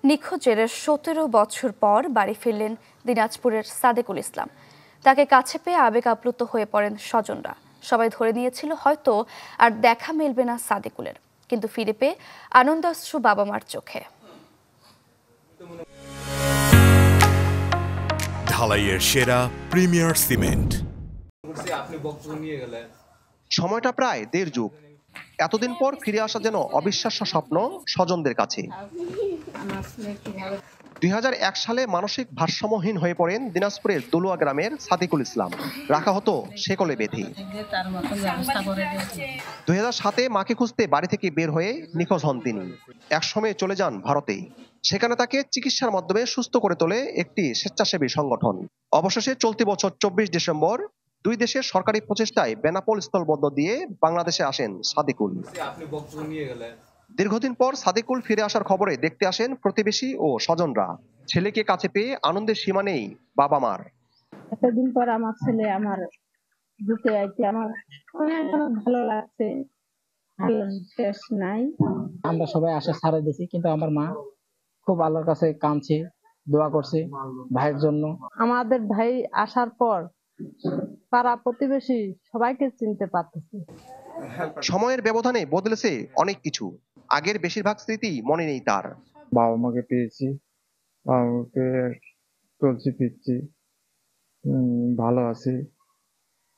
নিখোঁজের ১৭ বছর পর বাড়ি ফিরলেন দিনাজপুরের সাদেকুল ইসলাম। তাকে কাছে পেয়ে আবেগ আপ্লুত হয়ে পড়েন স্বজনরা। সবাই ধরে নিয়েছিল হয়তো আর দেখা মিলবে না সাদেকুলের, কিন্তু ফিরে পেয়ে আনন্দাশ্রু বাবা মার চোখে। ঢালাইয়ের সেরা প্রিমিয়ার সিমেন্ট। সময়টা প্রায় ১.৫ যুগ। এতদিন পর ফিরে আসা যেন অবিশ্বাস্য স্বপ্ন স্বজনদের কাছে। ২০০১ সালে মানসিক ভারসাম্যহীন হয়ে পড়েন দিনাজপুরের দলুয়া গ্রামের সাদেকুল ইসলাম। রাখা হতো শেকলে বেঁধে। ২০০৭-এ মাকে খুঁজতে বাড়ি থেকে বের হয়ে নিখোঁজ হন তিনি। একসময় চলে যান ভারতে। সেখানে তাকে চিকিৎসার মাধ্যমে সুস্থ করে তোলে একটি স্বেচ্ছাসেবী সংগঠন। অবশেষে চলতি বছর ২৪ ডিসেম্বর ২ দেশের সরকারি প্রচেষ্টায় বেনাপোল স্থলবন্দর দিয়ে বাংলাদেশে আসেন সাদেকুল। দীর্ঘদিন পর সাদেকুল ফিরে আসার খবরে দেখতে আসেন প্রতিবেশী ও স্বজনরা। ছেলেকে কাছে পেয়ে আনন্দের সীমা নেই বাবা মার। এতদিন পর আমার ছেলে আমার বুকে আইছে, আমার অনেক ভালো লাগছে, শেষ নাই। আমরা সবাই আশা ছাড়া দিয়েছি, কিন্তু আমার মা খুব আল্লাহর কাছে কাঁদছে, দোয়া করছে ভাইয়ের জন্য। আমাদের ভাই আসার পর পাড়া প্রতিবেশী সবাইকে চিনতে পারতেছে। সময়ের ব্যবধানে বদলেছে অনেক কিছু। আগের বেশিরভাগ স্মৃতি মনে নেই তার। বাবা মাকে পেয়েছি, বাবা মাকে চলছি ফিরছি, ভালো আছি,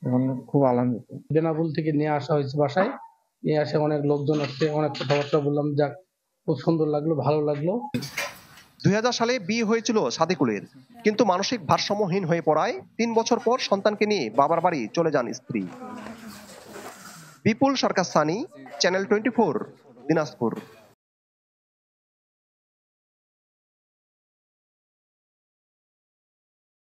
এখন খুব আনন্দিত। বেনাপোল থেকে নিয়ে আসা হয়েছে বাসায়, নিয়ে আসে অনেক লোকজন আসছে, অনেক কথাবার্তা বললাম, যাক খুব সুন্দর লাগলো, ভালো লাগলো। ২০০০ সালে বিয়ে হয়েছিল সাদেকুলের, কিন্তু মানসিক ভারসাম্যহীন হয়ে পড়ায় ৩ বছর পর সন্তানকে নিয়ে বাবার বাড়ি চলে যান স্ত্রী। বিপুল সরকার সানি, চ্যানেল 24, দিনাজপুর।